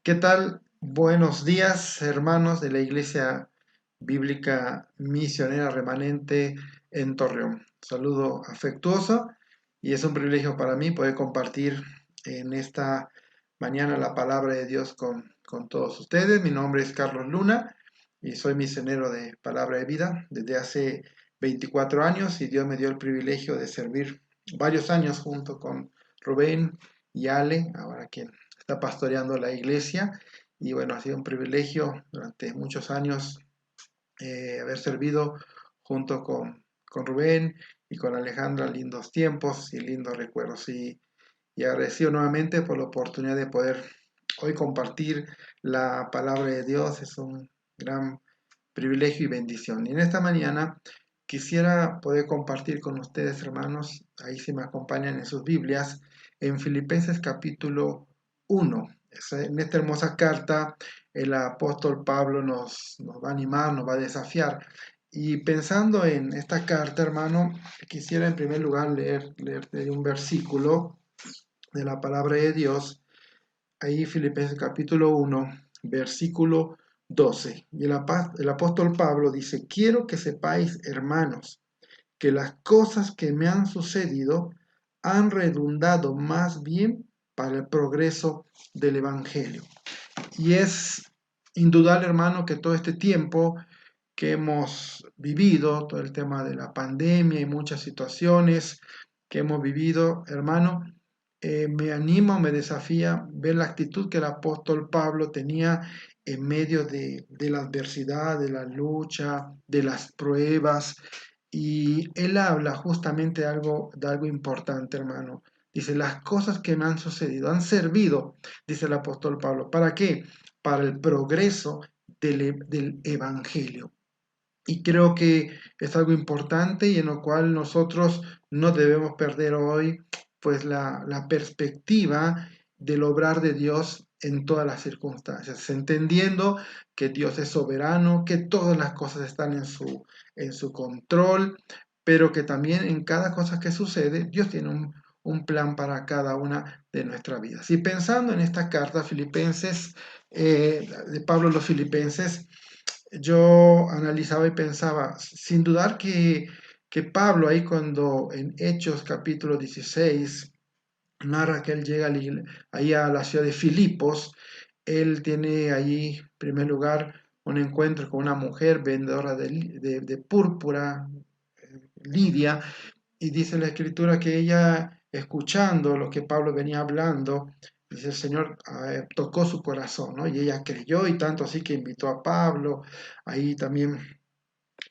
¿Qué tal? Buenos días, hermanos de la Iglesia Bíblica Misionera Remanente en Torreón. Saludo afectuoso y es un privilegio para mí poder compartir en esta mañana la palabra de Dios con todos ustedes. Mi nombre es Carlos Luna y soy misionero de Palabra de Vida desde hace 24 años y Dios me dio el privilegio de servir varios años junto con Rubén y Ale, ahora quien está pastoreando la iglesia. Y bueno, ha sido un privilegio durante muchos años haber servido junto con Rubén y con Alejandra, lindos tiempos y lindos recuerdos. Y agradecido nuevamente por la oportunidad de poder hoy compartir la palabra de Dios. Es un gran privilegio y bendición. Y en esta mañana quisiera poder compartir con ustedes, hermanos, ahí se me acompañan en sus Biblias, en Filipenses capítulo 1. En esta hermosa carta, el apóstol Pablo nos va a animar, nos va a desafiar. Y pensando en esta carta, hermano, quisiera en primer lugar leerte un versículo de la palabra de Dios, ahí Filipenses capítulo 1, versículo 12. Y el apóstol Pablo dice: quiero que sepáis, hermanos, que las cosas que me han sucedido han redundado más bien para el progreso del Evangelio. Y es indudable, hermano, que todo este tiempo que hemos vivido, todo el tema de la pandemia y muchas situaciones que hemos vivido, hermano, me anima, me desafía ver la actitud que el apóstol Pablo tenía en medio de la adversidad, de la lucha, de las pruebas. Y él habla justamente de algo importante, hermano. Dice: las cosas que me han sucedido han servido, dice el apóstol Pablo. ¿Para qué? Para el progreso del Evangelio. Y creo que es algo importante y en lo cual nosotros no debemos perder hoy pues la perspectiva del obrar de Dios en todas las circunstancias, entendiendo que Dios es soberano, que todas las cosas están en su control, pero que también en cada cosa que sucede, Dios tiene un plan para cada una de nuestras vidas. Y pensando en esta carta Filipenses, de Pablo a los Filipenses, yo analizaba y pensaba, sin dudar que Pablo ahí cuando en Hechos capítulo 16 narra que él llega ahí a la ciudad de Filipos, él tiene ahí, en primer lugar, un encuentro con una mujer vendedora de púrpura, Lidia, y dice la escritura que ella, escuchando lo que Pablo venía hablando, dice: el Señor tocó su corazón, ¿no? Y ella creyó, y tanto así que invitó a Pablo ahí también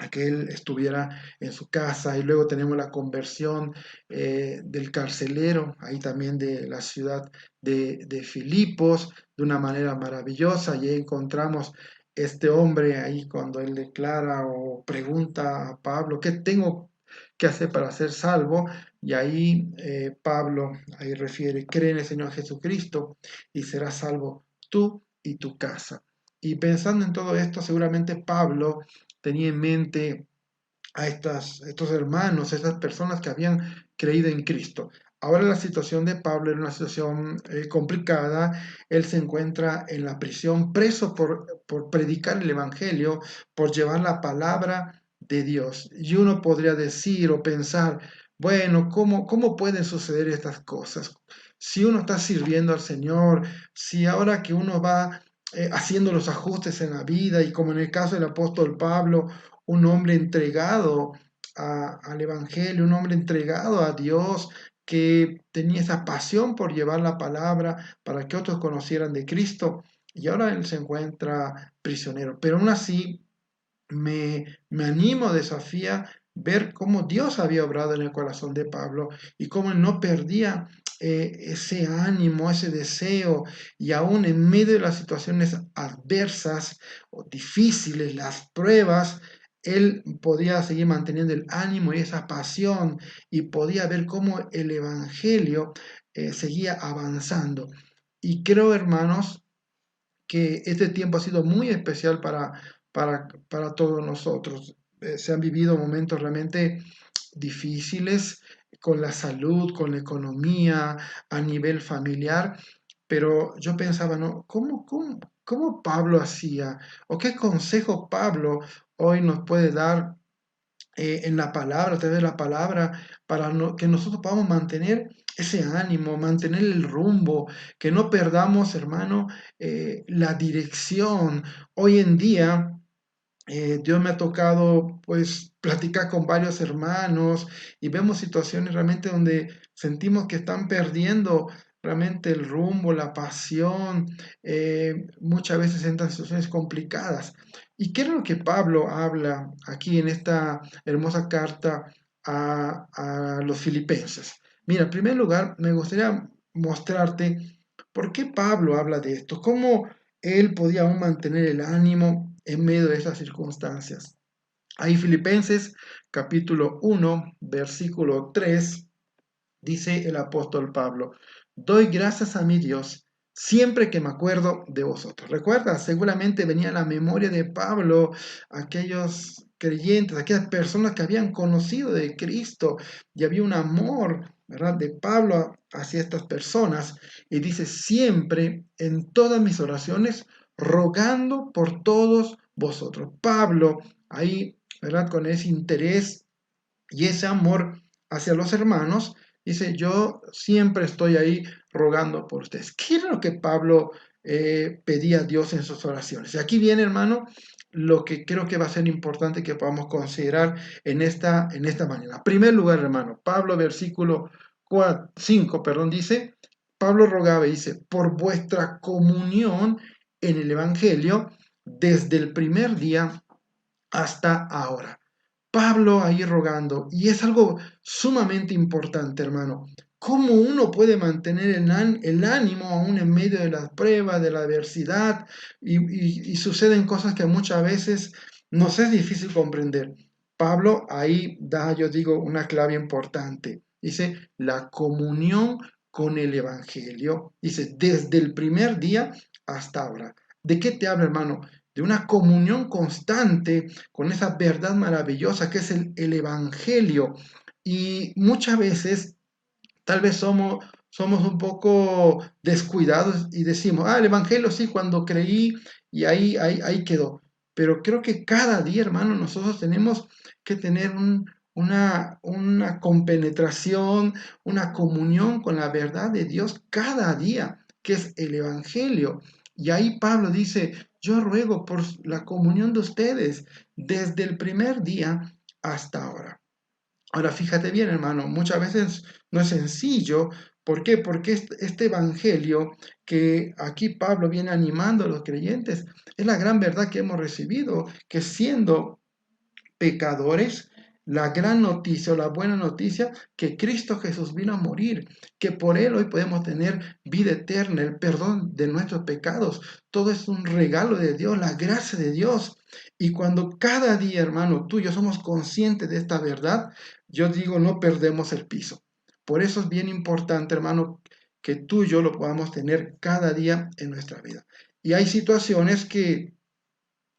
a que él estuviera en su casa. Y luego tenemos la conversión del carcelero, ahí también de la ciudad de Filipos, de una manera maravillosa. Y ahí encontramos este hombre ahí cuando él declara o pregunta a Pablo: ¿qué tengo que hacer para ser salvo? Y ahí Pablo ahí refiere: cree en el Señor Jesucristo y serás salvo tú y tu casa. Y pensando en todo esto, seguramente Pablo tenía en mente a estos hermanos, a estas personas que habían creído en Cristo. Ahora la situación de Pablo era una situación complicada. Él se encuentra en la prisión, preso por predicar el Evangelio, por llevar la palabra de Dios. Y uno podría decir o pensar: bueno, ¿cómo pueden suceder estas cosas? Si uno está sirviendo al Señor, si ahora que uno va haciendo los ajustes en la vida, y como en el caso del apóstol Pablo, un hombre entregado al Evangelio, un hombre entregado a Dios, que tenía esa pasión por llevar la palabra para que otros conocieran de Cristo, y ahora él se encuentra prisionero. Pero aún así me animo, desafía ver cómo Dios había obrado en el corazón de Pablo y cómo él no perdía ese ánimo, ese deseo, y aún en medio de las situaciones adversas o difíciles, las pruebas, él podía seguir manteniendo el ánimo y esa pasión, y podía ver cómo el Evangelio seguía avanzando. Y creo, hermanos, que este tiempo ha sido muy especial para todos nosotros. Se han vivido momentos realmente difíciles con la salud, con la economía, a nivel familiar, pero yo pensaba, ¿no? ¿Cómo Pablo hacía? ¿O qué consejo Pablo hoy nos puede dar en la palabra, a través de la palabra, para que nosotros podamos mantener ese ánimo, mantener el rumbo, que no perdamos, hermano, la dirección? Hoy en día, Dios me ha tocado pues platicar con varios hermanos y vemos situaciones realmente donde sentimos que están perdiendo realmente el rumbo, la pasión, muchas veces entran en situaciones complicadas. ¿Y qué es lo que Pablo habla aquí en esta hermosa carta a los filipenses? Mira, en primer lugar, me gustaría mostrarte por qué Pablo habla de esto, cómo él podía aún mantener el ánimo en medio de esas circunstancias. Ahí Filipenses capítulo 1, versículo 3, dice el apóstol Pablo: doy gracias a mi Dios siempre que me acuerdo de vosotros. Recuerda, seguramente venía a la memoria de Pablo aquellos creyentes, aquellas personas que habían conocido de Cristo, y había un amor, ¿verdad?, de Pablo hacia estas personas, y dice: siempre en todas mis oraciones rogando por todos vosotros. Pablo ahí, ¿verdad?, con ese interés y ese amor hacia los hermanos, dice: yo siempre estoy ahí rogando por ustedes. ¿Qué era lo que Pablo pedía a Dios en sus oraciones? Y aquí viene, hermano, lo que creo que va a ser importante que podamos considerar en esta mañana. En primer lugar, hermano, Pablo, versículo 5, perdón, dice: Pablo rogaba y dice: por vuestra comunión en el Evangelio desde el primer día hasta ahora. Pablo ahí rogando, y es algo sumamente importante, hermano. ¿Cómo uno puede mantener el ánimo aún en medio de las pruebas, de la adversidad? Y suceden cosas que muchas veces nos es difícil comprender. Pablo ahí da, yo digo, una clave importante. Dice: la comunión con el Evangelio. Dice: desde el primer día hasta ahora. ¿De qué te habla, hermano? De una comunión constante con esa verdad maravillosa que es el Evangelio. Y muchas veces tal vez somos un poco descuidados y decimos: el Evangelio sí, cuando creí y ahí quedó. Pero creo que cada día, hermano, nosotros tenemos que tener una compenetración, una comunión con la verdad de Dios cada día, que es el Evangelio. Y ahí Pablo dice: yo ruego por la comunión de ustedes desde el primer día hasta ahora. Ahora, fíjate bien, hermano, muchas veces no es sencillo. ¿Por qué? Porque este evangelio que aquí Pablo viene animando a los creyentes es la gran verdad que hemos recibido, que siendo pecadores, la gran noticia o la buena noticia, que Cristo Jesús vino a morir, que por Él hoy podemos tener vida eterna, el perdón de nuestros pecados. Todo es un regalo de Dios, la gracia de Dios. Y cuando cada día, hermano, tú y yo somos conscientes de esta verdad, yo digo, no perdemos el piso. Por eso es bien importante, hermano, que tú y yo lo podamos tener cada día en nuestra vida. Y hay situaciones que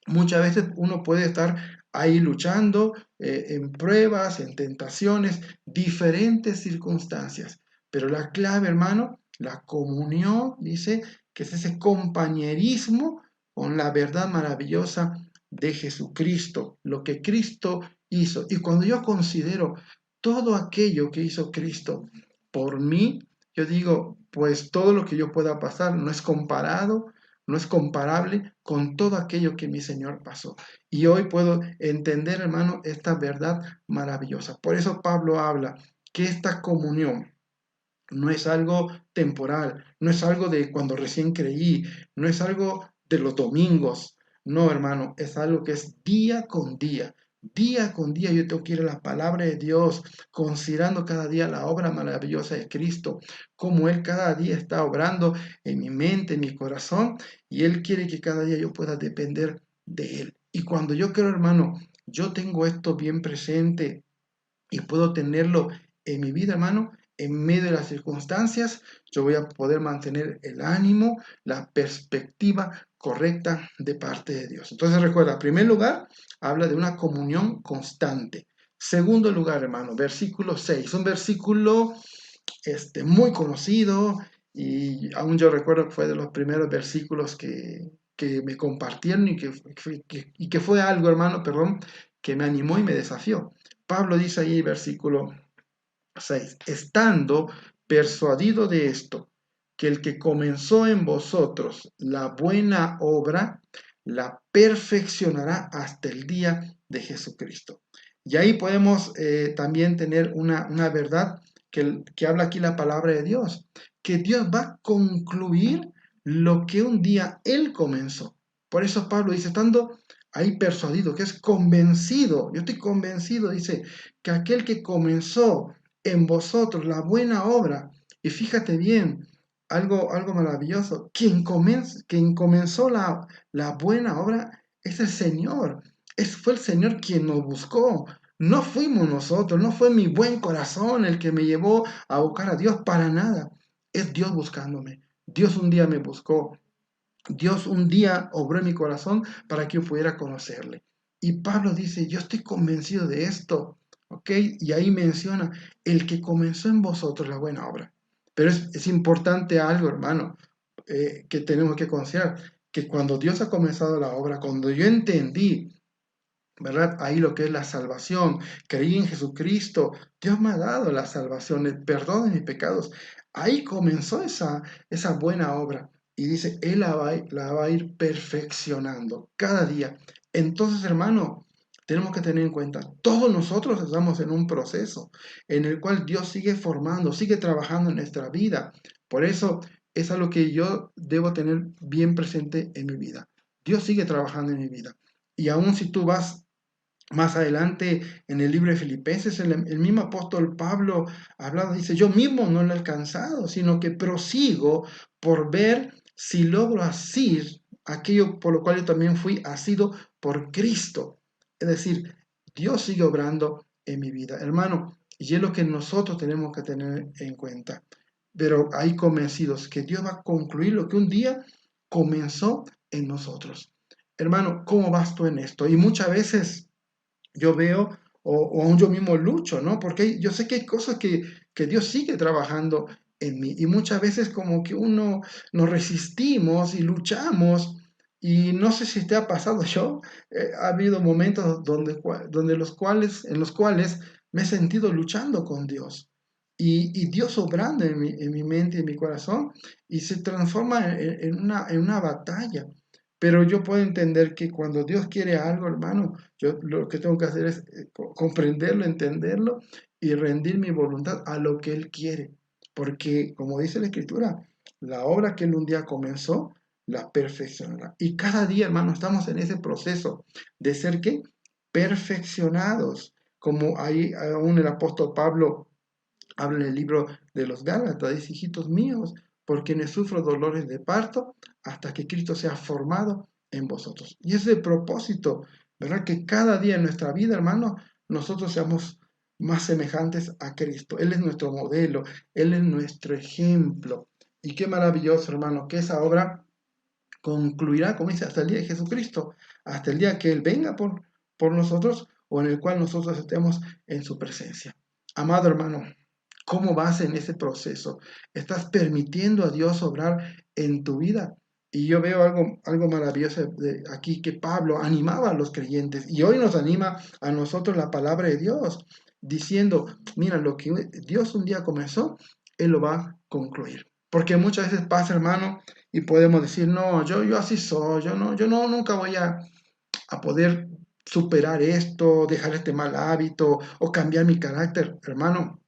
muchas veces uno puede estar ahí luchando en pruebas, en tentaciones, diferentes circunstancias. Pero la clave, hermano, la comunión, dice, que es ese compañerismo con la verdad maravillosa de Jesucristo, lo que Cristo hizo. Y cuando yo considero todo aquello que hizo Cristo por mí, yo digo, pues todo lo que yo pueda pasar no es comparado, no es comparable con todo aquello que mi Señor pasó. Y hoy puedo entender, hermano, esta verdad maravillosa. Por eso Pablo habla que esta comunión no es algo temporal, no es algo de cuando recién creí, no es algo de los domingos. No, hermano, es algo que es día con día. Día con día yo tengo que ir a la palabra de Dios, considerando cada día la obra maravillosa de Cristo, como Él cada día está obrando en mi mente, en mi corazón, y Él quiere que cada día yo pueda depender de Él. Y cuando yo creo, hermano, yo tengo esto bien presente y puedo tenerlo en mi vida, hermano, en medio de las circunstancias, yo voy a poder mantener el ánimo, la perspectiva correcta de parte de Dios. Entonces recuerda, en primer lugar, habla de una comunión constante. Segundo lugar, hermano, versículo 6, un versículo muy conocido y aún yo recuerdo que fue de los primeros versículos que me compartieron y que fue algo, hermano, perdón, que me animó y me desafió. Pablo dice ahí, versículo 6, estando persuadido de esto, que el que comenzó en vosotros la buena obra, la perfeccionará hasta el día de Jesucristo. Y ahí podemos también tener una verdad que habla aquí la palabra de Dios, que Dios va a concluir lo que un día Él comenzó. Por eso Pablo dice, estando ahí persuadido, que es convencido, yo estoy convencido, dice, que aquel que comenzó en vosotros la buena obra. Y fíjate bien, algo maravilloso, quien comenzó la buena obra es el Señor. Fue el Señor quien nos buscó. No fuimos nosotros, no fue mi buen corazón el que me llevó a buscar a Dios para nada. Es Dios buscándome. Dios un día me buscó. Dios un día obró en mi corazón para que yo pudiera conocerle. Y Pablo dice, yo estoy convencido de esto, ¿ok? Y ahí menciona, el que comenzó en vosotros la buena obra. Pero es importante algo, hermano, que tenemos que considerar, que cuando Dios ha comenzado la obra, cuando yo entendí, ¿verdad? Ahí lo que es la salvación, creí en Jesucristo, Dios me ha dado la salvación, el perdón de mis pecados. Ahí comenzó esa buena obra. Y dice, Él la va a ir perfeccionando cada día. Entonces, hermano, tenemos que tener en cuenta, todos nosotros estamos en un proceso en el cual Dios sigue formando, sigue trabajando en nuestra vida. Por eso es algo que yo debo tener bien presente en mi vida. Dios sigue trabajando en mi vida. Y aún si tú vas más adelante en el libro de Filipenses, el mismo apóstol Pablo hablado, dice, yo mismo no lo he alcanzado, sino que prosigo por ver si logro asir aquello por lo cual yo también fui asido por Cristo. Es decir, Dios sigue obrando en mi vida, hermano, y es lo que nosotros tenemos que tener en cuenta. Pero hay convencidos que Dios va a concluir lo que un día comenzó en nosotros. Hermano, ¿cómo vas tú en esto? Y muchas veces yo veo o aún yo mismo lucho, ¿no? Porque yo sé que hay cosas que Dios sigue trabajando en mí y muchas veces como que uno nos resistimos y luchamos y no sé si te ha pasado yo, ha habido momentos en los cuales me he sentido luchando con Dios y Dios obrando en mi mente y en mi corazón y se transforma en una batalla. Pero yo puedo entender que cuando Dios quiere algo, hermano, yo lo que tengo que hacer es comprenderlo, entenderlo y rendir mi voluntad a lo que Él quiere. Porque, como dice la Escritura, la obra que Él un día comenzó, la perfeccionará. Y cada día, hermano, estamos en ese proceso de ser, ¿qué? Perfeccionados. Como ahí aún el apóstol Pablo habla en el libro de los Gálatas, dice, hijitos míos, por quienes sufro dolores de parto, hasta que Cristo sea formado en vosotros. Y ese es el propósito, ¿verdad? Que cada día en nuestra vida, hermano, nosotros seamos más semejantes a Cristo. Él es nuestro modelo, Él es nuestro ejemplo. Y qué maravilloso, hermano, que esa obra concluirá, como dice, hasta el día de Jesucristo, hasta el día que Él venga por nosotros o en el cual nosotros estemos en su presencia. Amado hermano, ¿cómo vas en ese proceso? ¿Estás permitiendo a Dios obrar en tu vida? Y yo veo algo maravilloso aquí que Pablo animaba a los creyentes y hoy nos anima a nosotros la palabra de Dios, diciendo, mira, lo que Dios un día comenzó, Él lo va a concluir. Porque muchas veces pasa, hermano, y podemos decir, no, yo así soy, yo no, nunca voy a poder superar esto, dejar este mal hábito o cambiar mi carácter. Hermano,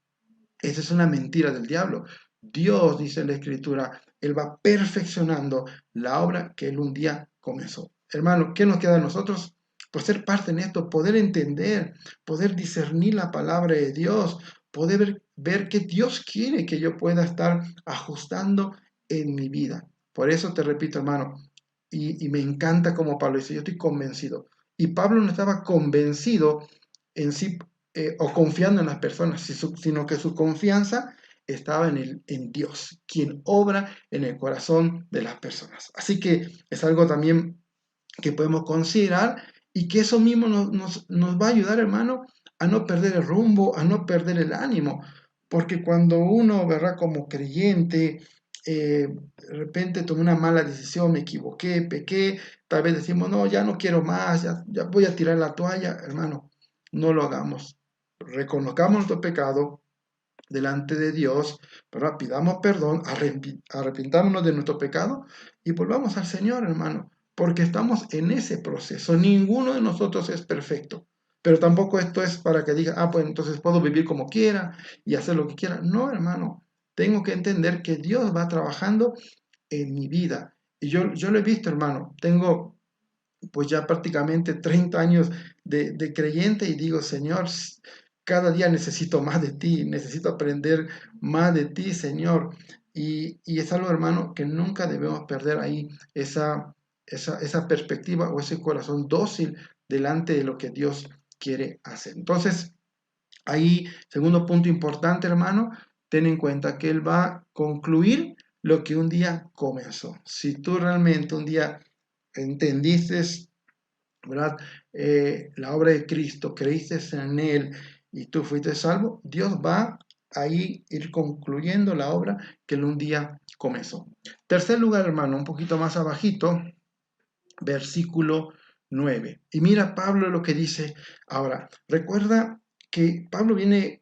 esa es una mentira del diablo. Dios, dice la Escritura, Él va perfeccionando la obra que Él un día comenzó. Hermano, ¿qué nos queda a nosotros? Pues ser parte en esto, poder entender, poder discernir la palabra de Dios, poder ver que Dios quiere que yo pueda estar ajustando en mi vida. Por eso te repito, hermano, y me encanta como Pablo dice, yo estoy convencido. Y Pablo no estaba convencido en sí o confiando en las personas, sino que su confianza estaba en Dios, quien obra en el corazón de las personas. Así que es algo también que podemos considerar y que eso mismo nos va a ayudar, hermano, a no perder el rumbo, a no perder el ánimo, porque cuando uno, ¿verdad? Como creyente, de repente tomé una mala decisión, me equivoqué, pequé, tal vez decimos, no, ya no quiero más, ya voy a tirar la toalla, hermano, no lo hagamos. Reconozcamos nuestro pecado delante de Dios, ¿verdad? Pidamos perdón, arrepintámonos de nuestro pecado y volvamos al Señor, hermano, porque estamos en ese proceso. Ninguno de nosotros es perfecto, pero tampoco esto es para que diga, pues entonces puedo vivir como quiera y hacer lo que quiera. No, hermano, tengo que entender que Dios va trabajando en mi vida. Y yo lo he visto, hermano, tengo pues ya prácticamente 30 años de creyente y digo, Señor, cada día necesito más de ti, necesito aprender más de ti, Señor. Y es algo, hermano, que nunca debemos perder ahí esa perspectiva o ese corazón dócil delante de lo que Dios quiere hacer. Entonces, ahí, segundo punto importante, hermano, ten en cuenta que Él va a concluir lo que un día comenzó. Si tú realmente un día entendiste, ¿verdad? La obra de Cristo, creíste en Él y tú fuiste salvo, Dios va a ir concluyendo la obra que Él un día comenzó. Tercer lugar, hermano, un poquito más abajito, versículo 9. Y mira Pablo lo que dice ahora. Recuerda que Pablo viene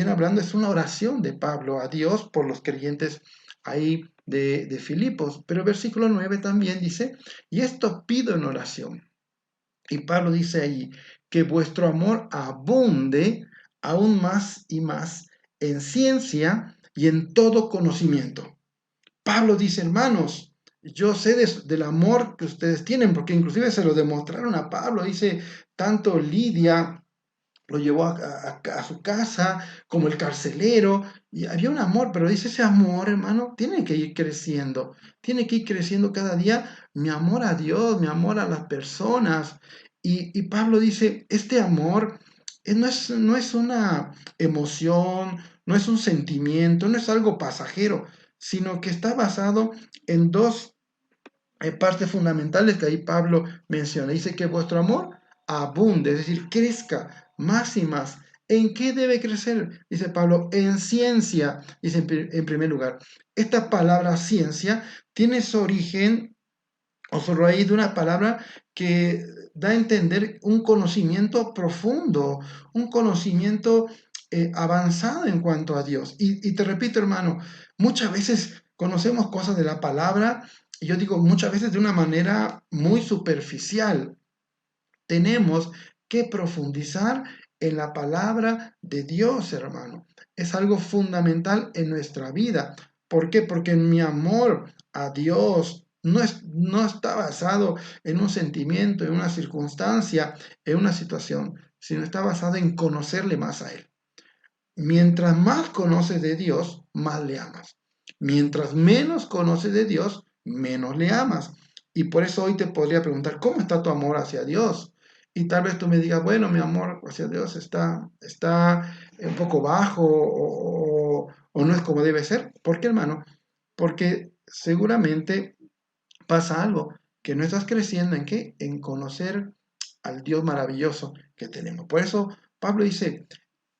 hablando, es una oración de Pablo a Dios por los creyentes ahí de Filipos. Pero versículo 9 también dice, y esto pido en oración. Y Pablo dice ahí, que vuestro amor abunde aún más y más en ciencia y en todo conocimiento. Pablo dice, hermanos, yo sé del amor que ustedes tienen, porque inclusive se lo demostraron a Pablo. Dice, tanto Lidia lo llevó a su casa, como el carcelero, y había un amor, pero dice, ese amor, hermano, tiene que ir creciendo cada día mi amor a Dios, mi amor a las personas. Y Pablo dice, este amor no es una emoción, no es un sentimiento, no es algo pasajero, sino que está basado en dos partes fundamentales que ahí Pablo menciona. Dice que vuestro amor abunde, es decir, crezca más y más. ¿En qué debe crecer? Dice Pablo, en ciencia, dice en primer lugar. Esta palabra ciencia tiene su origen o su raíz de una palabra que da a entender un conocimiento profundo, un conocimiento avanzado en cuanto a Dios. Y te repito, hermano, muchas veces conocemos cosas de la palabra, y yo digo muchas veces de una manera muy superficial. Tenemos que profundizar en la palabra de Dios, hermano. Es algo fundamental en nuestra vida. ¿Por qué? Porque mi amor a Dios no está basado en un sentimiento, en una circunstancia, en una situación, sino está basado en conocerle más a Él. Mientras más conoces de Dios, más le amas. Mientras menos conoces de Dios, menos le amas. Y por eso hoy te podría preguntar, ¿cómo está tu amor hacia Dios? Y tal vez tú me digas, bueno, mi amor hacia Dios está un poco bajo o no es como debe ser. ¿Por qué, hermano? Porque seguramente pasa algo, que no estás creciendo en qué? En conocer al Dios maravilloso que tenemos. Por eso Pablo dice,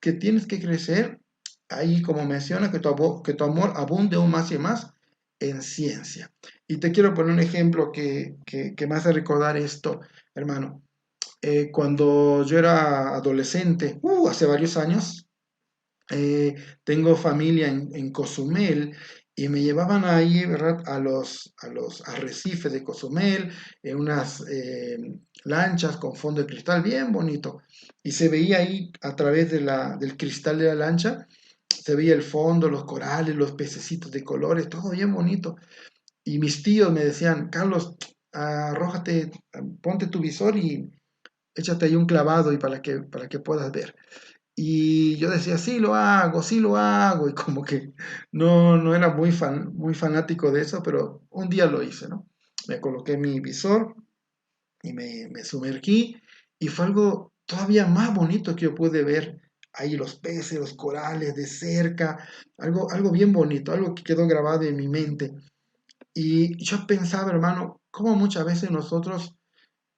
que tienes que crecer, ahí como menciona, que tu amor abunde aún más y más en ciencia. Y te quiero poner un ejemplo que me hace recordar esto, hermano. Cuando yo era adolescente, hace varios años, tengo familia en Cozumel y me llevaban ahí, ¿verdad? A los arrecifes de Cozumel, en unas lanchas con fondo de cristal bien bonito. Y se veía ahí a través del cristal de la lancha, se veía el fondo, los corales, los pececitos de colores, todo bien bonito. Y mis tíos me decían, Carlos, arrójate, ponte tu visor y échate ahí un clavado y para que puedas ver. Y yo decía, sí lo hago, y como que no era muy fanático de eso, pero un día lo hice, ¿no? Me coloqué mi visor y me sumergí y fue algo todavía más bonito que yo pude ver ahí los peces, los corales de cerca, algo bien bonito, algo que quedó grabado en mi mente. Y yo pensaba, hermano, cómo muchas veces nosotros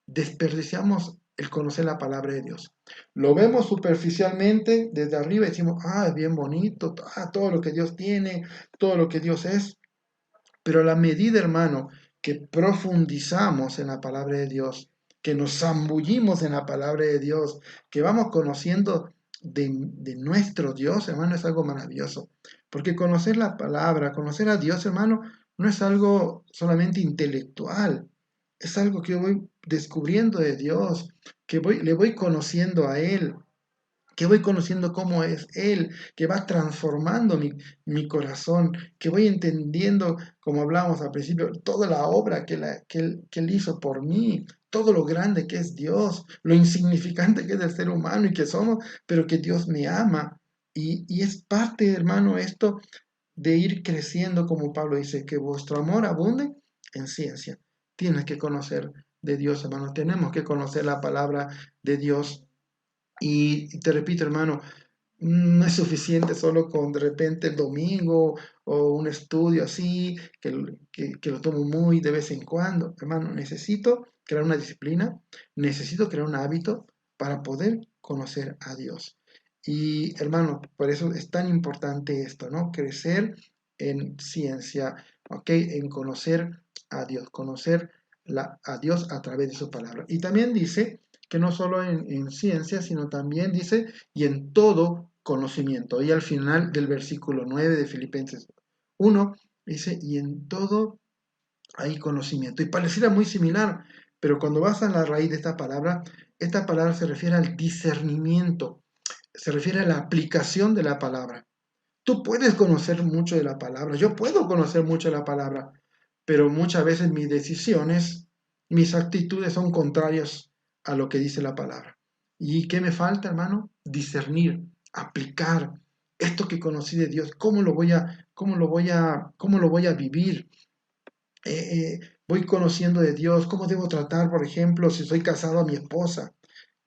desperdiciamos el conocer la palabra de Dios. Lo vemos superficialmente desde arriba y decimos, es bien bonito, todo lo que Dios tiene, todo lo que Dios es. Pero a la medida, hermano, que profundizamos en la palabra de Dios, que nos zambullimos en la palabra de Dios, que vamos conociendo de nuestro Dios, hermano, es algo maravilloso. Porque conocer la palabra, conocer a Dios, hermano, no es algo solamente intelectual, es algo que yo voy descubriendo de Dios, le voy conociendo a Él, que voy conociendo cómo es Él, que va transformando mi corazón, que voy entendiendo, como hablábamos al principio, toda la obra que él hizo por mí, todo lo grande que es Dios, lo insignificante que es el ser humano y que somos, pero que Dios me ama. Y es parte, hermano, esto de ir creciendo, como Pablo dice, que vuestro amor abunde en ciencia. Tienes que conocer de Dios, hermano, tenemos que conocer la palabra de Dios y te repito, hermano, no es suficiente solo con de repente el domingo o un estudio así, que lo tomo muy de vez en cuando. Hermano, necesito crear una disciplina, necesito crear un hábito para poder conocer a Dios. Y hermano, por eso es tan importante esto, ¿no? Crecer en ciencia, ¿ok? En conocer a Dios, conocer a Dios a través de su palabra. Y también dice que no solo en ciencia, sino también dice, y en todo conocimiento. Y al final del versículo 9 de Filipenses 1, dice, y en todo hay conocimiento. Y pareciera muy similar, pero cuando vas a la raíz de esta palabra se refiere al discernimiento, se refiere a la aplicación de la palabra. Tú puedes conocer mucho de la palabra, yo puedo conocer mucho de la palabra, pero muchas veces mis decisiones, mis actitudes son contrarias a lo que dice la palabra. ¿Y qué me falta, hermano? Discernir, aplicar esto que conocí de Dios, cómo lo voy a vivir. Voy conociendo de Dios, cómo debo tratar, por ejemplo, si soy casado a mi esposa.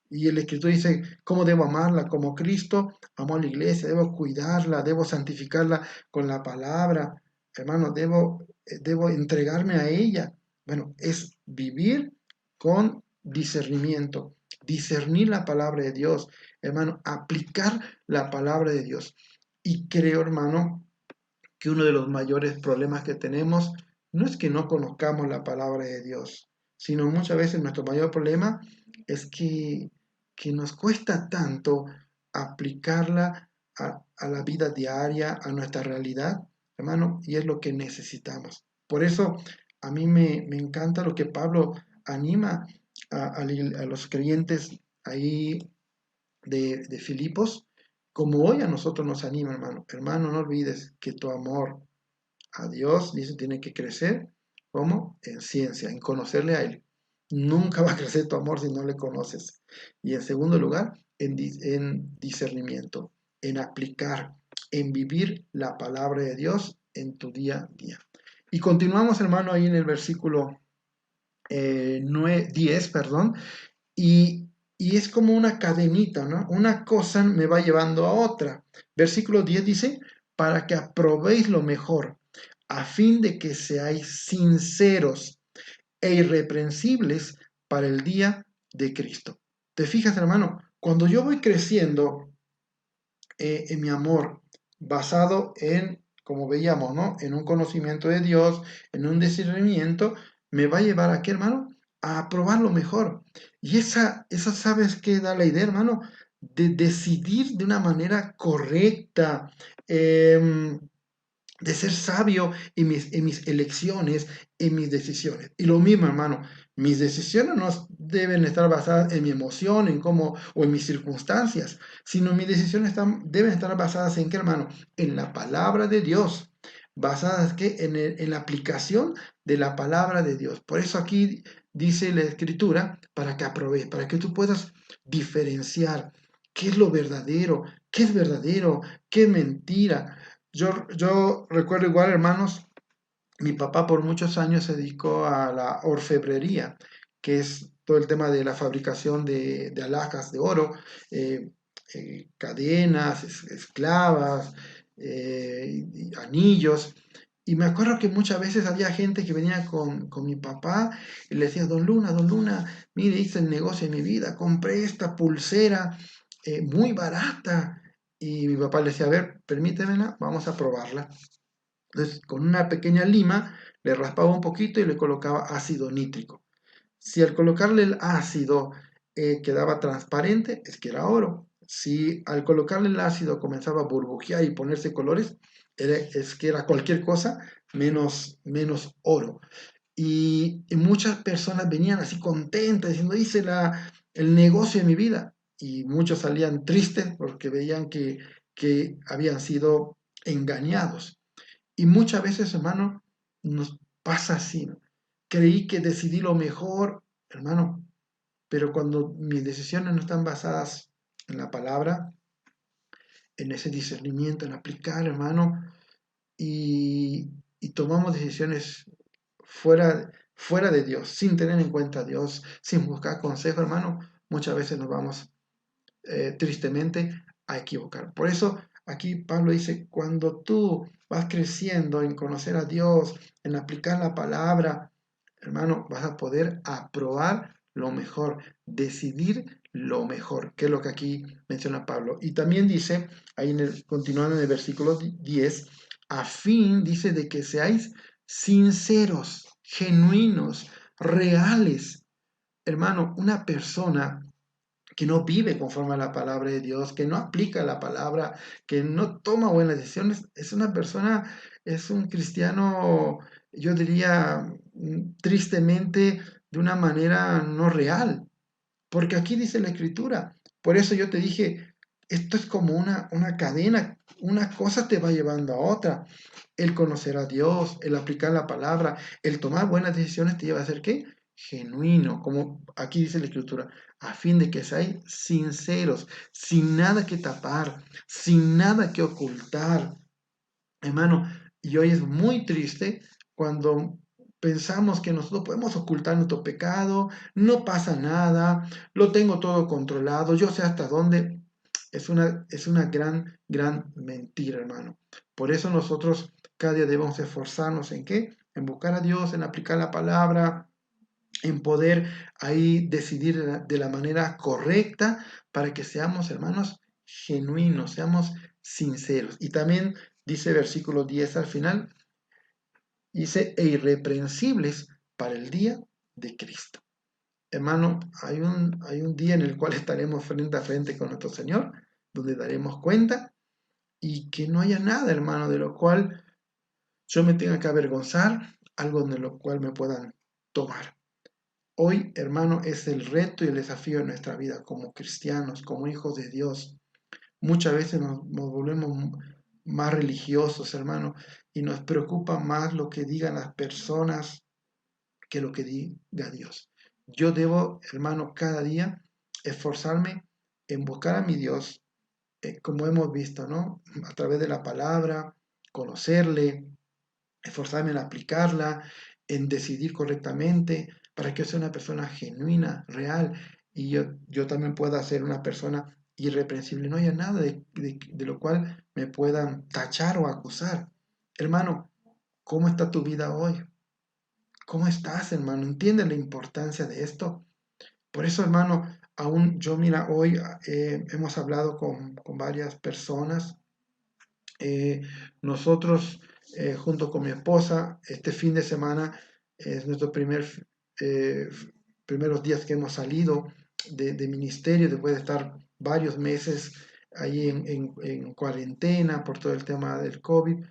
Y el escritor dice, ¿cómo debo amarla? Como Cristo amó a la iglesia, debo cuidarla, debo santificarla con la palabra. Hermano, debo entregarme a ella. Bueno, es vivir con discernimiento, discernir la palabra de Dios, hermano, aplicar la palabra de Dios. Y creo, hermano, que uno de los mayores problemas que tenemos no es que no conozcamos la palabra de Dios, sino muchas veces nuestro mayor problema es que nos cuesta tanto aplicarla a la vida diaria, a nuestra realidad, hermano, y es lo que necesitamos. Por eso a mí me encanta lo que Pablo anima a los creyentes ahí de Filipos, como hoy a nosotros nos anima, hermano. Hermano, no olvides que tu amor a Dios, dice, tiene que crecer, ¿cómo? En ciencia, en conocerle a Él. Nunca va a crecer tu amor si no le conoces. Y en segundo lugar, en discernimiento, en aplicar, en vivir la palabra de Dios en tu día a día. Y continuamos, hermano, ahí en el versículo 10, perdón, y es como una cadenita, ¿no? Una cosa me va llevando a otra. Versículo 10 dice, para que aprobéis lo mejor, a fin de que seáis sinceros e irreprensibles para el día de Cristo. ¿Te fijas, hermano? Cuando yo voy creciendo en mi amor, basado en, como veíamos, ¿no? En un conocimiento de Dios, en un discernimiento, me va a llevar a qué, hermano? A aprobar lo mejor. Y esa ¿sabes qué da la idea, hermano? De decidir de una manera correcta, de ser sabio en mis elecciones, en mis decisiones. Y lo mismo, hermano, mis decisiones no deben estar basadas en mi emoción, en cómo, o en mis circunstancias, sino mis decisiones deben estar basadas en qué, hermano, en la palabra de Dios, basadas ¿qué? En la aplicación de la palabra de Dios. Por eso aquí dice la escritura, para que aproveches, para que tú puedas diferenciar qué es lo verdadero, qué es mentira. Yo recuerdo igual, hermanos, mi papá por muchos años se dedicó a la orfebrería, que es todo el tema de la fabricación de alhajas de oro, eh, cadenas, esclavas, y anillos. Y me acuerdo que muchas veces había gente que venía con mi papá y le decía, Don Luna, mire, hice el negocio de mi vida, compré esta pulsera muy barata. Y mi papá le decía, a ver, permítemela, vamos a probarla. Entonces, con una pequeña lima, le raspaba un poquito y le colocaba ácido nítrico. Si al colocarle el ácido quedaba transparente, es que era oro. Si al colocarle el ácido comenzaba a burbujear y ponerse colores, es que era cualquier cosa menos oro. Y muchas personas venían así contentas, diciendo, hice el negocio de mi vida. Y muchos salían tristes porque veían que habían sido engañados. Y muchas veces, hermano, nos pasa así, ¿no? Creí que decidí lo mejor, hermano, pero cuando mis decisiones no están basadas en la palabra, en ese discernimiento, en aplicar, hermano, y tomamos decisiones fuera de Dios, sin tener en cuenta a Dios, sin buscar consejo, hermano, muchas veces nos vamos tristemente a equivocar. Por eso aquí Pablo dice, cuando tú vas creciendo en conocer a Dios, en aplicar la palabra, hermano, vas a poder aprobar lo mejor, decidir lo mejor, que es lo que aquí menciona Pablo. Y también dice, ahí continuando en el versículo 10, a fin, dice, de que seáis sinceros, genuinos, reales. Hermano, una persona que no vive conforme a la palabra de Dios, que no aplica la palabra, que no toma buenas decisiones, es una persona, es un cristiano, yo diría, tristemente, de una manera no real. Porque aquí dice la escritura. Por eso yo te dije, esto es como una cadena, una cosa te va llevando a otra. El conocer a Dios, el aplicar la palabra, el tomar buenas decisiones te lleva a ser ¿qué? Genuino, como aquí dice la escritura, a fin de que seáis sinceros, sin nada que tapar, sin nada que ocultar. Hermano, y hoy es muy triste cuando pensamos que nosotros podemos ocultar nuestro pecado, no pasa nada, lo tengo todo controlado, yo sé hasta dónde. Es una gran mentira, hermano. Por eso nosotros cada día debemos esforzarnos en qué? En buscar a Dios, en aplicar la palabra, en poder ahí decidir de la manera correcta para que seamos, hermanos, genuinos, seamos sinceros. Y también dice versículo 10 al final, dice, e irreprensibles para el día de Cristo. Hermano, hay un día en el cual estaremos frente a frente con nuestro Señor, donde daremos cuenta y que no haya nada, hermano, de lo cual yo me tenga que avergonzar, algo de lo cual me puedan tomar. Hoy, hermano, es el reto y el desafío de nuestra vida como cristianos, como hijos de Dios. Muchas veces nos volvemos más religiosos, hermano, y nos preocupa más lo que digan las personas que lo que diga Dios. Yo debo, hermano, cada día esforzarme en buscar a mi Dios, como hemos visto, ¿no? A través de la palabra, conocerle, esforzarme en aplicarla, en decidir correctamente, para que yo sea una persona genuina, real, y yo también pueda ser una persona irreprensible. No haya nada de lo cual me puedan tachar o acusar. Hermano, ¿cómo está tu vida hoy? ¿Cómo estás, hermano? ¿Entiendes la importancia de esto? Por eso, hermano, aún yo, mira, hoy hemos hablado con varias personas. Eh, nosotros, junto con mi esposa, este fin de semana es nuestro eh, primeros días que hemos salido de ministerio, después de estar varios meses ahí en cuarentena por todo el tema del COVID.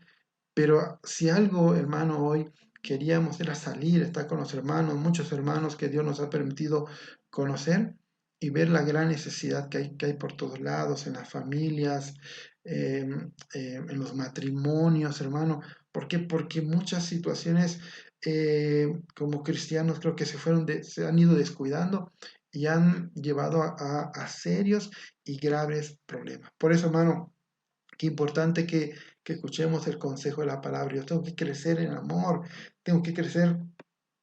Pero si algo, hermano, hoy queríamos era salir, estar con los hermanos, muchos hermanos que Dios nos ha permitido conocer y ver la gran necesidad que hay por todos lados, en las familias, eh, en los matrimonios, hermano. ¿Por qué? Porque muchas situaciones como cristianos creo que se han ido descuidando y han llevado a serios y graves problemas. Por eso, hermano, qué importante que escuchemos el consejo de la palabra. Yo tengo que crecer en amor, tengo que crecer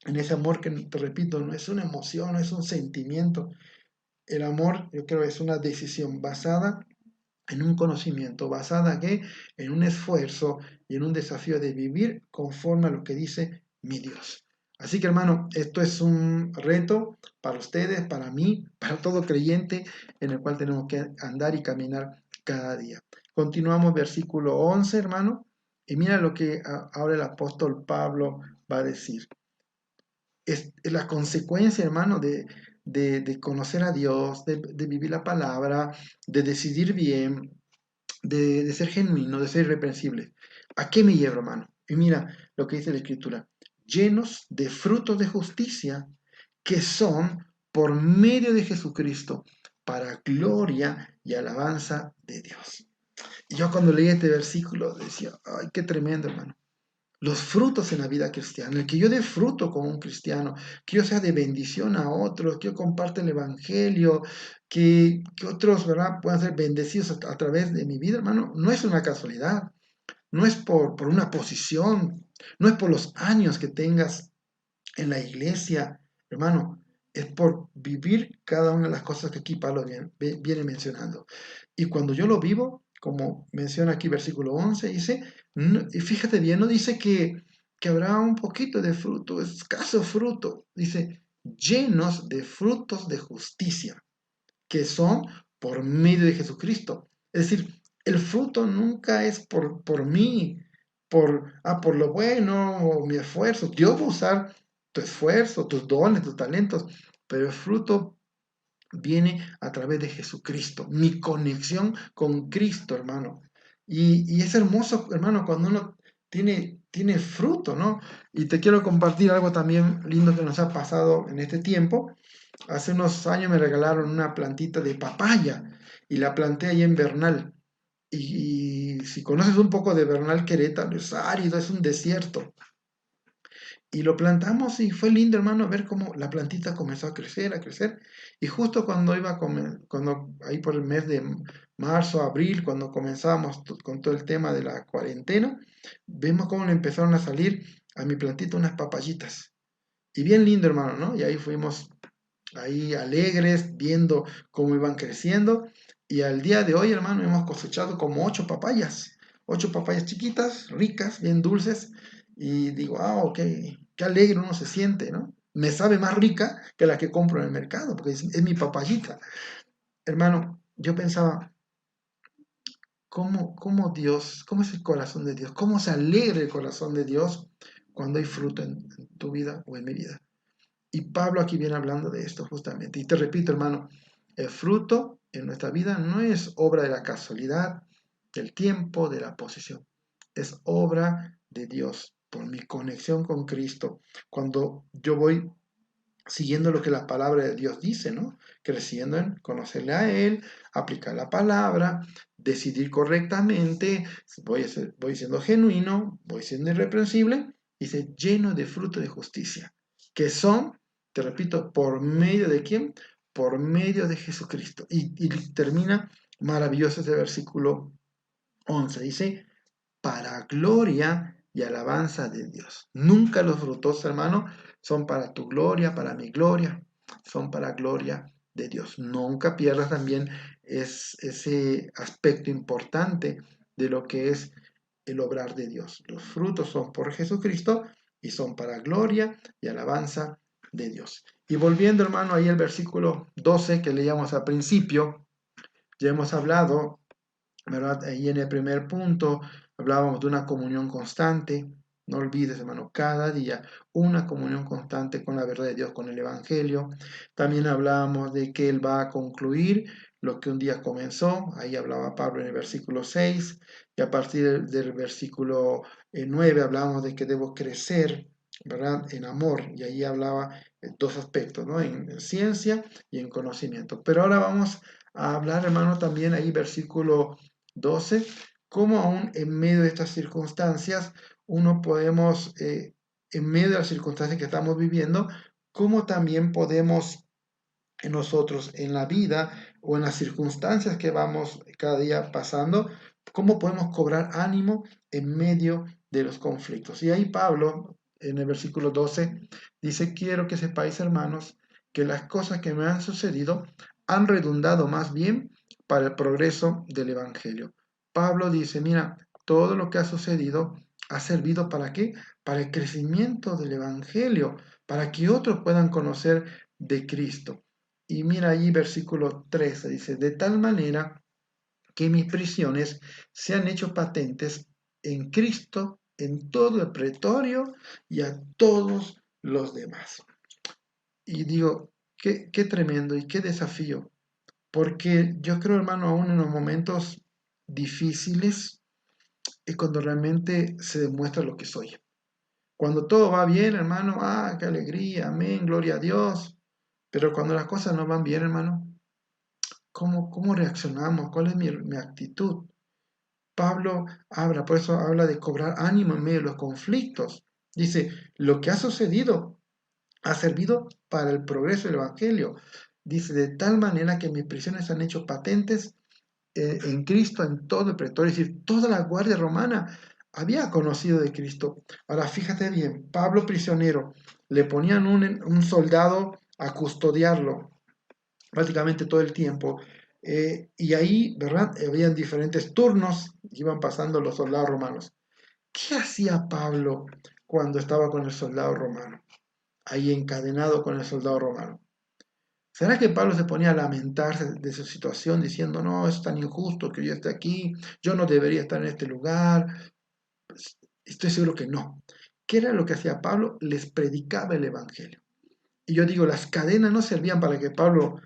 en ese amor que, te repito, no es una emoción, no es un sentimiento. El amor, yo creo, es una decisión basada en un conocimiento, basada ¿qué? En un esfuerzo y en un desafío de vivir conforme a lo que dice mi Dios. Así que hermano, esto es un reto para ustedes, para mí, para todo creyente en el cual tenemos que andar y caminar cada día. Continuamos versículo 11, hermano, y mira lo que ahora el apóstol Pablo va a decir. Es la consecuencia, hermano, de conocer a Dios, de vivir la palabra, de decidir bien, de ser genuino, de ser irreprensible. ¿A qué me lleva, hermano? Y mira lo que dice la Escritura. Llenos de frutos de justicia que son por medio de Jesucristo para gloria y alabanza de Dios. Y yo cuando leí este versículo decía, ay, qué tremendo, hermano. Los frutos en la vida cristiana, el que yo dé fruto como un cristiano, que yo sea de bendición a otros, que yo comparte el evangelio, que otros, ¿verdad?, puedan ser bendecidos a través de mi vida, hermano, no es una casualidad, no es por una posición, no es por los años que tengas en la iglesia, hermano, es por vivir cada una de las cosas que aquí Pablo viene mencionando. Y cuando yo lo vivo, como menciona aquí versículo 11, dice, y fíjate bien, no dice que habrá un poquito de fruto, escaso fruto, dice, llenos de frutos de justicia, que son por medio de Jesucristo. Es decir, el fruto nunca es por mí, por lo bueno o mi esfuerzo. Dios va a usar tu esfuerzo, tus dones, tus talentos, pero el fruto viene a través de Jesucristo, mi conexión con Cristo, hermano. Y es hermoso, hermano, cuando uno tiene fruto, ¿no? Y te quiero compartir algo también lindo que nos ha pasado en este tiempo. Hace unos años me regalaron una plantita de papaya y la planté ahí en Bernal. Y si conoces un poco de Bernal, Querétaro, es árido, es un desierto. Y lo plantamos y fue lindo, hermano, ver cómo la plantita comenzó a crecer, a crecer. Y justo cuando iba a cuando ahí por el mes de marzo, abril, cuando comenzábamos con todo el tema de la cuarentena, vemos cómo le empezaron a salir a mi plantita unas papayitas. Y bien lindo, hermano, ¿no? Y ahí fuimos ahí alegres, viendo cómo iban creciendo. Y al día de hoy, hermano, hemos cosechado como 8 papayas chiquitas, ricas, bien dulces. Y digo, qué alegre uno se siente, ¿no? Me sabe más rica que la que compro en el mercado, porque es mi papayita. Hermano, yo pensaba, ¿cómo Dios, cómo es el corazón de Dios? ¿Cómo se alegra el corazón de Dios cuando hay fruto en tu vida o en mi vida? Y Pablo aquí viene hablando de esto justamente. Y te repito, hermano, el fruto en nuestra vida no es obra de la casualidad, del tiempo, de la posición. Es obra de Dios por mi conexión con Cristo. Cuando yo voy siguiendo lo que la palabra de Dios dice, ¿no? Creciendo en conocerle a Él, aplicar la palabra, decidir correctamente, voy siendo genuino, voy siendo irreprensible, y se lleno de fruto de justicia, que son, te repito, ¿por medio de quién? Por medio de Jesucristo. Y termina maravilloso ese versículo 11, dice, para gloria y alabanza de Dios. Nunca los frutos, hermano, son para tu gloria, para mi gloria, son para gloria de Dios. Nunca pierdas también ese aspecto importante de lo que es el obrar de Dios. Los frutos son por Jesucristo y son para gloria y alabanza de Dios. Y volviendo, hermano, ahí el versículo 12 que leíamos al principio, ya hemos hablado, ¿verdad? Ahí en el primer punto hablábamos de una comunión constante. No olvides, hermano, cada día una comunión constante con la verdad de Dios, con el Evangelio. También hablábamos de que Él va a concluir lo que un día comenzó. Ahí hablaba Pablo en el versículo 6. Y a partir del versículo 9 hablábamos de que debo crecer, ¿verdad?, en amor. Y ahí hablaba dos aspectos, ¿no? En ciencia y en conocimiento. Pero ahora vamos a hablar, hermano, también ahí versículo 12, cómo aún en medio de estas circunstancias, uno podemos, en medio de las circunstancias que estamos viviendo, cómo también podemos en nosotros, en la vida o en las circunstancias que vamos cada día pasando, cómo podemos cobrar ánimo en medio de los conflictos. Y ahí Pablo, en el versículo 12, dice, quiero que sepáis, hermanos, que las cosas que me han sucedido han redundado más bien para el progreso del Evangelio. Pablo dice, mira, todo lo que ha sucedido ha servido ¿para qué? Para el crecimiento del Evangelio, para que otros puedan conocer de Cristo. Y mira allí versículo 13, dice, de tal manera que mis prisiones se han hecho patentes en Cristo, en todo el pretorio y a todos los demás. Y digo, qué tremendo y qué desafío, porque yo creo, hermano, aún en los momentos difíciles es cuando realmente se demuestra lo que soy. Cuando todo va bien, hermano, qué alegría, amén, gloria a Dios. Pero cuando las cosas no van bien, hermano, ¿cómo reaccionamos? ¿Cuál es mi actitud? Pablo habla, por eso habla de cobrar ánimo en medio de los conflictos. Dice, lo que ha sucedido ha servido para el progreso del Evangelio. Dice, de tal manera que mis prisiones se han hecho patentes en Cristo en todo el pretorio. Es decir, toda la guardia romana había conocido de Cristo. Ahora, fíjate bien, Pablo prisionero, le ponían un soldado a custodiarlo prácticamente todo el tiempo. Y ahí, ¿verdad? Habían diferentes turnos, iban pasando los soldados romanos. ¿Qué hacía Pablo cuando estaba con el soldado romano? Ahí encadenado con el soldado romano. ¿Será que Pablo se ponía a lamentarse de su situación diciendo, no, es tan injusto que yo esté aquí, yo no debería estar en este lugar? Pues, estoy seguro que no. ¿Qué era lo que hacía Pablo? Les predicaba el Evangelio. Y yo digo, las cadenas no servían para que Pablo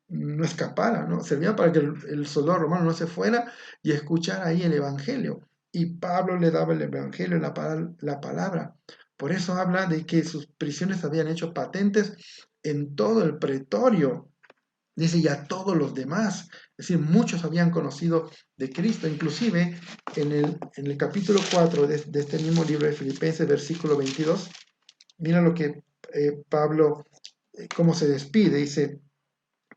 no escapara, ¿no? Servían para que el soldado romano no se fuera y escuchara ahí el Evangelio. Y Pablo le daba el Evangelio, la palabra. Por eso habla de que sus prisiones se habían hecho patentes en todo el pretorio. Dice, y a todos los demás. Es decir, muchos habían conocido de Cristo. Inclusive en el capítulo 4 de este mismo libro de Filipenses, versículo 22, mira lo que Pablo, cómo se despide. Dice,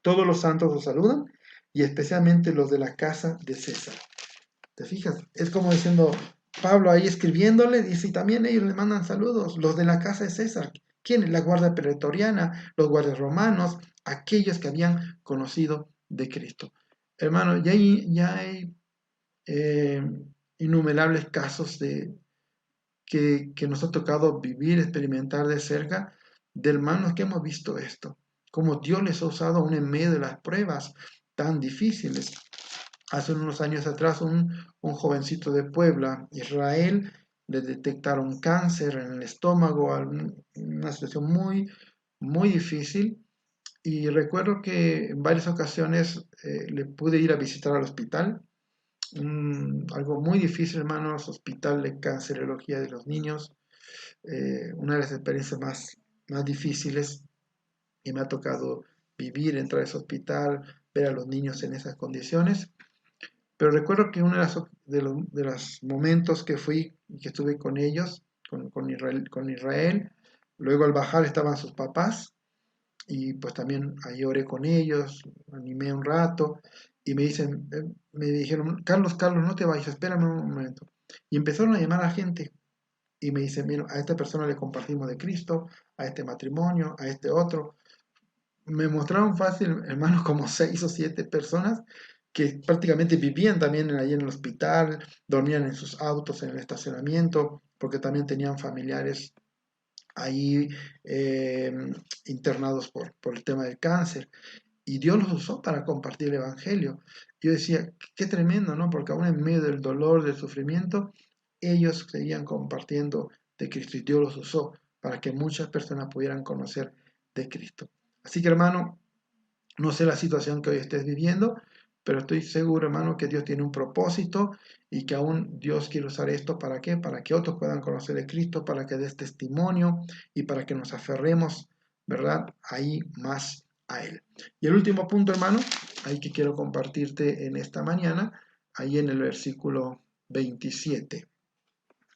todos los santos os saludan y especialmente los de la casa de César. ¿Te fijas? Es como diciendo, Pablo ahí escribiéndole, dice, y también ellos le mandan saludos, los de la casa de César. ¿Quiénes? La guardia pretoriana, los guardias romanos, aquellos que habían conocido de Cristo. Hermano, ya hay eh, innumerables casos que nos ha tocado vivir, experimentar de cerca, de hermanos que hemos visto esto, como Dios les ha usado aún en medio de las pruebas tan difíciles. Hace unos años atrás, un jovencito de Puebla, Israel, le detectaron cáncer en el estómago, una situación muy, muy difícil. Y recuerdo que en varias ocasiones le pude ir a visitar al hospital. Algo muy difícil, hermanos, hospital de cancerología de los niños. Una de las experiencias más difíciles que me ha tocado vivir, entrar a ese hospital, ver a los niños en esas condiciones. Pero recuerdo que uno de los momentos que fui y que estuve con ellos, con Israel, luego al bajar estaban sus papás y pues también ahí oré con ellos, animé un rato y me dijeron, Carlos, Carlos, no te vayas, espérame un momento. Y empezaron a llamar a gente y me dicen, mira, a esta persona le compartimos de Cristo, a este matrimonio, a este otro. Me mostraron fácil, hermanos, como 6 o 7 personas que prácticamente vivían también ahí en el hospital, dormían en sus autos en el estacionamiento, porque también tenían familiares ahí eh, internados por el tema del cáncer. Y Dios los usó para compartir el Evangelio. Yo decía, qué tremendo, ¿no? Porque aún en medio del dolor, del sufrimiento, ellos seguían compartiendo de Cristo y Dios los usó para que muchas personas pudieran conocer de Cristo. Así que, hermano, no sé la situación que hoy estés viviendo, pero estoy seguro, hermano, que Dios tiene un propósito y que aún Dios quiere usar esto para qué, para que otros puedan conocer de Cristo, para que des testimonio y para que nos aferremos, ¿verdad? Ahí más a Él. Y el último punto, hermano, ahí que quiero compartirte en esta mañana, ahí en el versículo 27.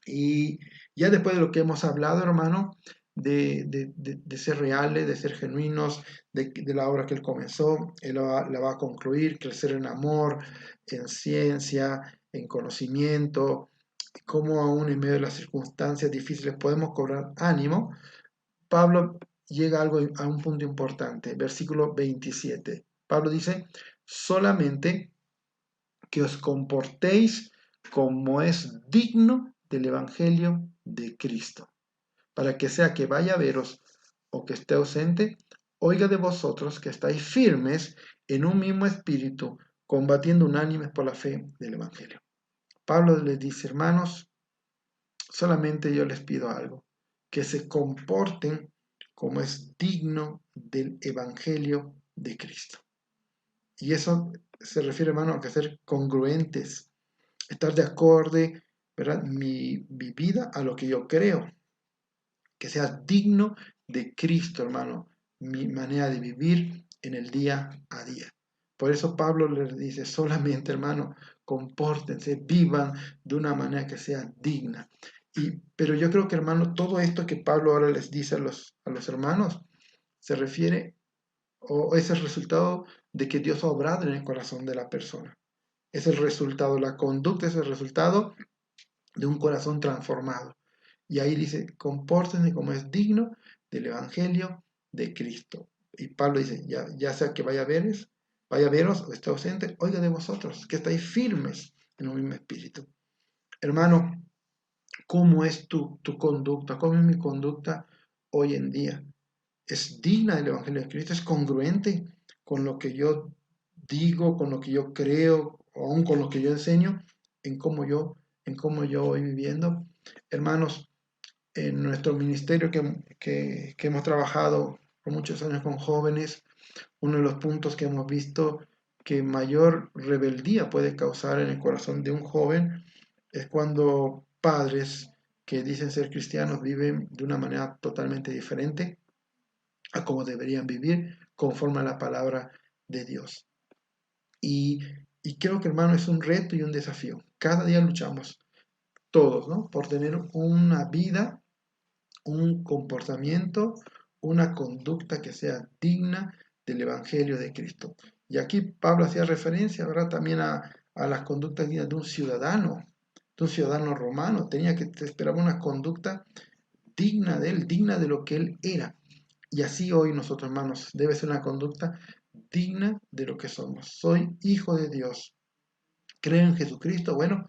Y ya después de lo que hemos hablado, hermano, de ser reales, de ser genuinos, de la obra que Él comenzó, Él la va a concluir, crecer en amor, en ciencia, en conocimiento, cómo aún en medio de las circunstancias difíciles podemos cobrar ánimo. Pablo llega a un punto importante, versículo 27. Pablo dice, solamente que os comportéis como es digno del Evangelio de Cristo, para que sea que vaya a veros o que esté ausente, oiga de vosotros que estáis firmes en un mismo espíritu, combatiendo unánimes por la fe del Evangelio. Pablo les dice, hermanos, solamente yo les pido algo, que se comporten como es digno del Evangelio de Cristo. Y eso se refiere, hermano, a que ser congruentes, estar de acorde, ¿verdad? Mi vida a lo que yo creo, que sea digno de Cristo, hermano, mi manera de vivir en el día a día. Por eso Pablo les dice, solamente, hermano, compórtense, vivan de una manera que sea digna. Pero yo creo que, hermano, todo esto que Pablo ahora les dice a los hermanos, se refiere o es el resultado de que Dios ha obrado en el corazón de la persona. Es el resultado, la conducta es el resultado de un corazón transformado. Y ahí dice, compórtense como es digno del Evangelio de Cristo. Y Pablo dice, ya sea que vaya a veros o esté ausente, oiga de vosotros, que estáis firmes en un mismo espíritu. Hermano, ¿cómo es tu conducta? ¿Cómo es mi conducta hoy en día? ¿Es digna del Evangelio de Cristo? ¿Es congruente con lo que yo digo, con lo que yo creo, o aún con lo que yo enseño, en cómo yo voy viviendo? Hermanos, en nuestro ministerio que hemos trabajado por muchos años con jóvenes, uno de los puntos que hemos visto que mayor rebeldía puede causar en el corazón de un joven es cuando padres que dicen ser cristianos viven de una manera totalmente diferente a cómo deberían vivir conforme a la palabra de Dios. Y, y creo que, hermano, es un reto y un desafío. Cada día luchamos todos, ¿no? Por tener una vida, un comportamiento, una conducta que sea digna del Evangelio de Cristo. Y aquí Pablo hacía referencia, ¿verdad? También a las conductas dignas de un ciudadano romano. Tenía que esperar una conducta digna de él, digna de lo que él era. Y así hoy nosotros, hermanos, debe ser una conducta digna de lo que somos. Soy hijo de Dios. Creo en Jesucristo. Bueno,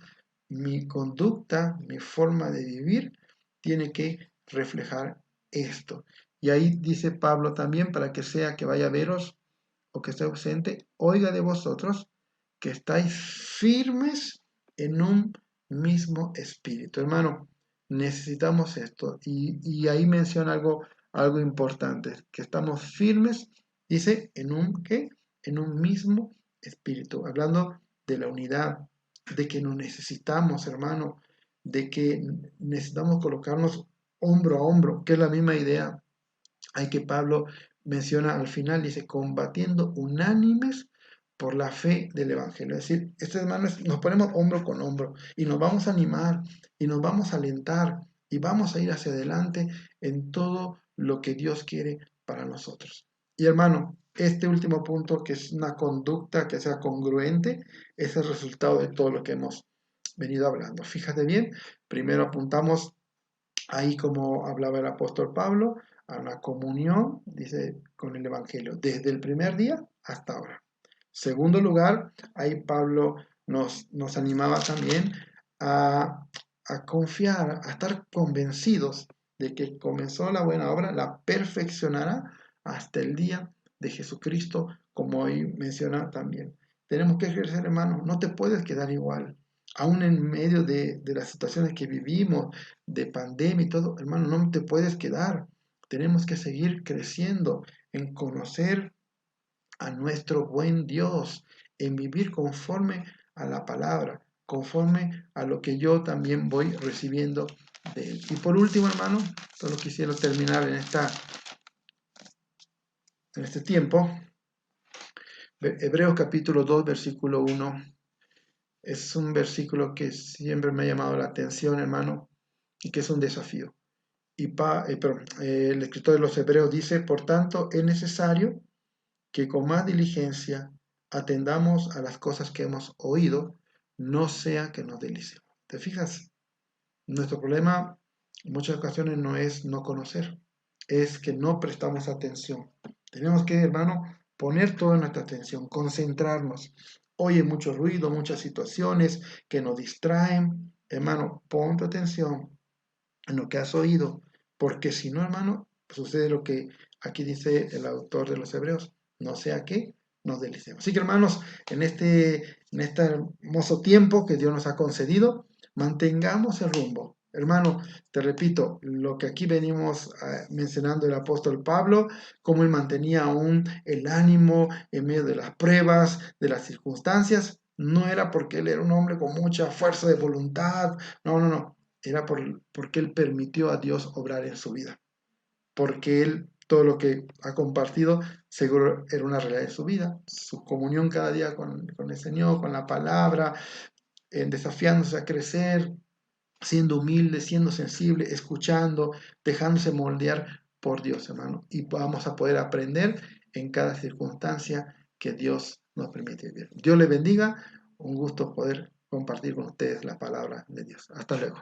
mi conducta, mi forma de vivir tiene que reflejar esto. Y ahí dice Pablo también, para que sea que vaya a veros o que esté ausente, oiga de vosotros que estáis firmes en un mismo espíritu. Hermano, necesitamos esto. Y ahí menciona algo importante, que estamos firmes, dice, ¿en un qué? En un mismo espíritu. Hablando de la unidad, de que nos necesitamos, hermano, de que necesitamos colocarnos hombro a hombro, que es la misma idea hay que Pablo menciona al final, dice, combatiendo unánimes por la fe del Evangelio. Es decir, estos hermanos nos ponemos hombro con hombro y nos vamos a animar y nos vamos a alentar y vamos a ir hacia adelante en todo lo que Dios quiere para nosotros. Y hermano, este último punto, que es una conducta que sea congruente, es el resultado de todo lo que hemos venido hablando. Fíjate bien, primero apuntamos ahí como hablaba el apóstol Pablo, a una comunión, dice, con el Evangelio, desde el primer día hasta ahora. Segundo lugar, ahí Pablo nos animaba también a confiar, a estar convencidos de que comenzó la buena obra, la perfeccionará hasta el día de Jesucristo, como hoy menciona también. Tenemos que ejercer, hermano, no te puedes quedar igual. Aún en medio de las situaciones que vivimos, de pandemia y todo, hermano, no te puedes quedar. Tenemos que seguir creciendo en conocer a nuestro buen Dios, en vivir conforme a la palabra, conforme a lo que yo también voy recibiendo de Él. Y por último, hermano, solo quisiera terminar en este tiempo. Hebreos capítulo 2, versículo 1. Es un versículo que siempre me ha llamado la atención, hermano, y que es un desafío. El escritor de los Hebreos dice, por tanto, es necesario que con más diligencia atendamos a las cosas que hemos oído, no sea que nos deslicemos. ¿Te fijas? Nuestro problema en muchas ocasiones no es no conocer, es que no prestamos atención. Tenemos que, hermano, poner toda nuestra atención, concentrarnos. Hoy hay mucho ruido, muchas situaciones que nos distraen. Hermano, pon tu atención en lo que has oído, porque si no, hermano, sucede lo que aquí dice el autor de los Hebreos, no sea que nos deliciemos. Así que, hermanos, en este hermoso tiempo que Dios nos ha concedido, mantengamos el rumbo. Hermano, te repito, lo que aquí venimos mencionando el apóstol Pablo, cómo él mantenía aún el ánimo en medio de las pruebas, de las circunstancias, no era porque él era un hombre con mucha fuerza de voluntad, no, era porque él permitió a Dios obrar en su vida, porque él, todo lo que ha compartido, seguro era una realidad de su vida, su comunión cada día con el Señor, con la palabra, desafiándose a crecer, siendo humilde, siendo sensible, escuchando, dejándose moldear por Dios, hermano, y vamos a poder aprender en cada circunstancia que Dios nos permite vivir. Dios le bendiga, un gusto poder compartir con ustedes la palabra de Dios. Hasta luego.